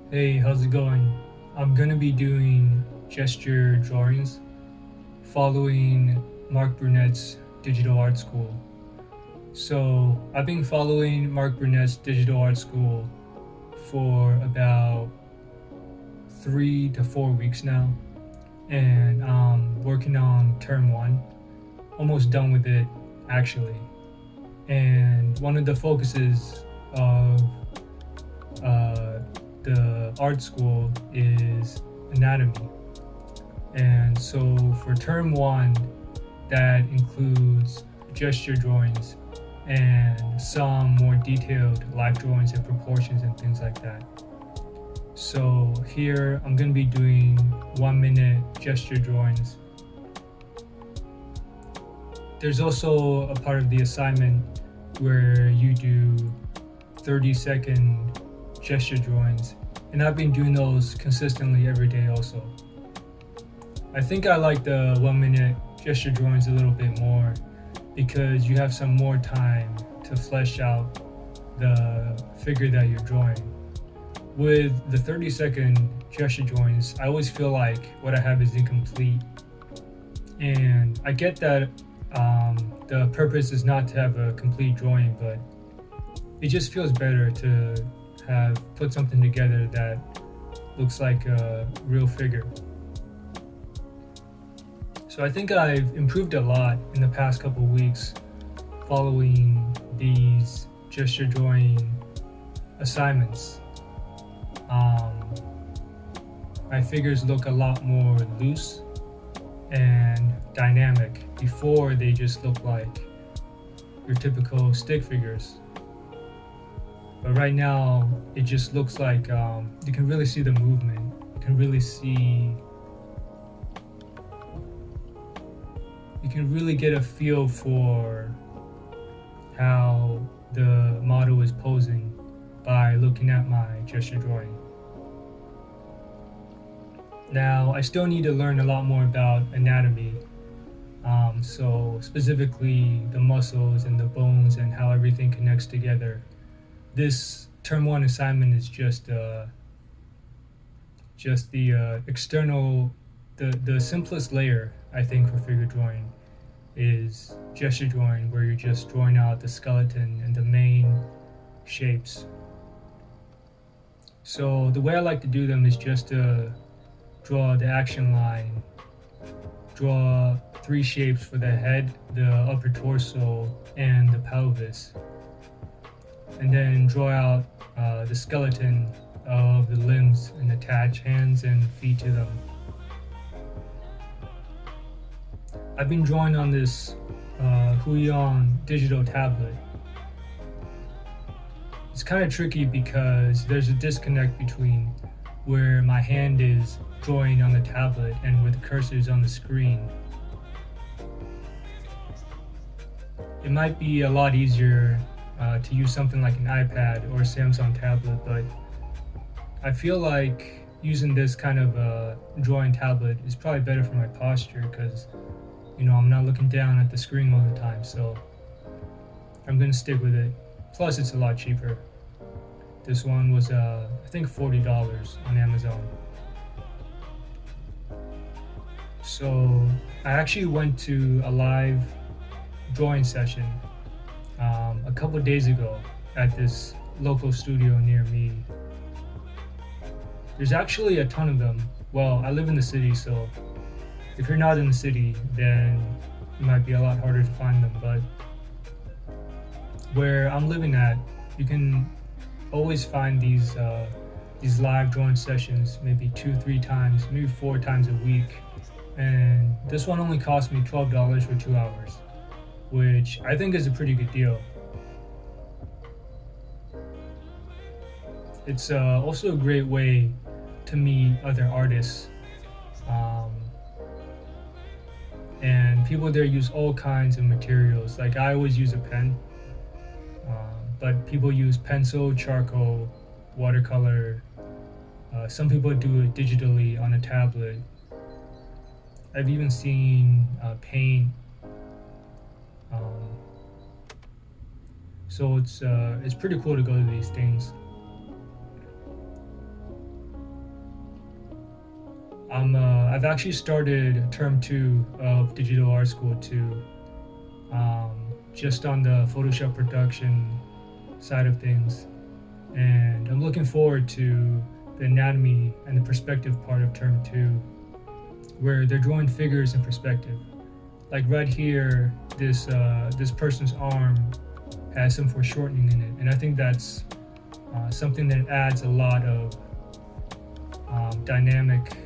Hey, how's it going? I'm gonna be doing gesture drawings following Marc Brunet's digital art school. So, I've been following Marc Brunet's digital art school for about 3 to 4 weeks now, and I'm working on term one, almost done with it actually. And one of the focuses of uh, the art school is anatomy. And so for term one, that includes gesture drawings and some more detailed life drawings and proportions and things like that. So here I'm going to be doing 1 minute gesture drawings. There's also a part of the assignment where you do 30-second gesture drawings, and I've been doing those consistently every day also. I think I like the 1 minute gesture drawings a little bit more because you have some more time to flesh out the figure that you're drawing. With the 30-second gesture drawings, I always feel like what I have is incomplete. And I get that the purpose is not to have a complete drawing, but it just feels better to have put something together that looks like a real figure. So I think I've improved a lot in the past couple of weeks following these gesture drawing assignments. Um, my figures look a lot more loose and dynamic. Before, they just look like your typical stick figures. But right now, it just looks like you can really see the movement. You can really get a feel for how the model is posing by looking at my gesture drawing. Now, I still need to learn a lot more about anatomy, so specifically the muscles and the bones and how everything connects together. This term one assignment is just the external, the simplest layer I think for figure drawing is gesture drawing, where you're just drawing out the skeleton and the main shapes. So the way I like to do them is just to draw the action line, draw three shapes for the head, the upper torso, and the pelvis, and then draw out the skeleton of the limbs and attach hands and feet to them. I've been drawing on this Huion digital tablet. It's kind of tricky because there's a disconnect between where my hand is drawing on the tablet and where the cursor is on the screen. It might be a lot easier to use something like an iPad or a Samsung tablet, but I feel like using this kind of drawing tablet is probably better for my posture because I'm not looking down at the screen all the time, so I'm gonna stick with it. Plus, it's a lot cheaper. This one was I think $40 on Amazon. So I actually went to a live drawing session a couple days ago at this local studio near me. There's actually a ton of them. Well, I live in the city, so if you're not in the city, then it might be a lot harder to find them. But where I'm living at, you can always find these live drawing sessions maybe 2 3 times, maybe 4 times a week. And this one only cost me $12 for 2 hours, which I think is a pretty good deal. It's also a great way to meet other artists. Um, and people there use all kinds of materials. Like I always use a pen, but people use pencil, charcoal, watercolor. Some people do it digitally on a tablet. I've even seen paint. Um, so it's pretty cool to go to these things. I've actually started term 2 of digital art school too, just on the Photoshop production side of things. And I'm looking forward to the anatomy and the perspective part of term 2, where they're drawing figures in perspective. Like right here, this person's arm has some foreshortening in it, and I think that's something that adds a lot of dynamic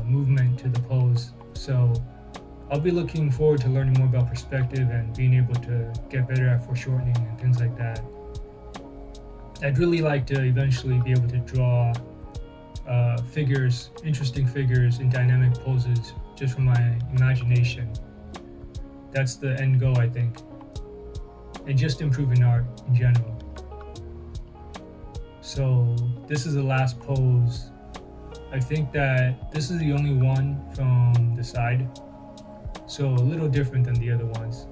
movement to the pose. So I'll be looking forward to learning more about perspective and being able to get better at foreshortening and things like that. I'd really like to eventually be able to draw figures, interesting figures in dynamic poses just from my imagination. That's the end goal, I think. And just improving art in general. So this is the last pose. I think that this is the only one from the side, so a little different than the other ones.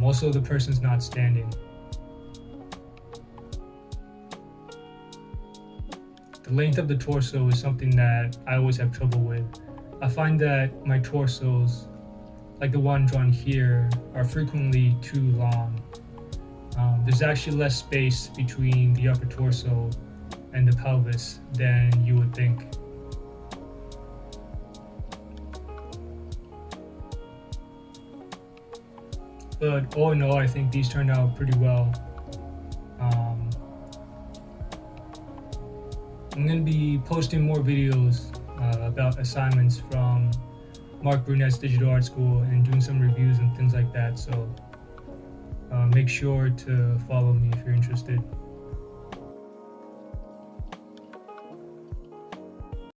Also, the person's not standing. The length of the torso is something that I always have trouble with. I find that my torsos, like the one drawn here, are frequently too long. There's actually less space between the upper torso and the pelvis than you would think. But all in all, I think these turned out pretty well. I'm going to be posting more videos about assignments from Marc Brunet's Digital Art School and doing some reviews and things like that. So make sure to follow me if you're interested.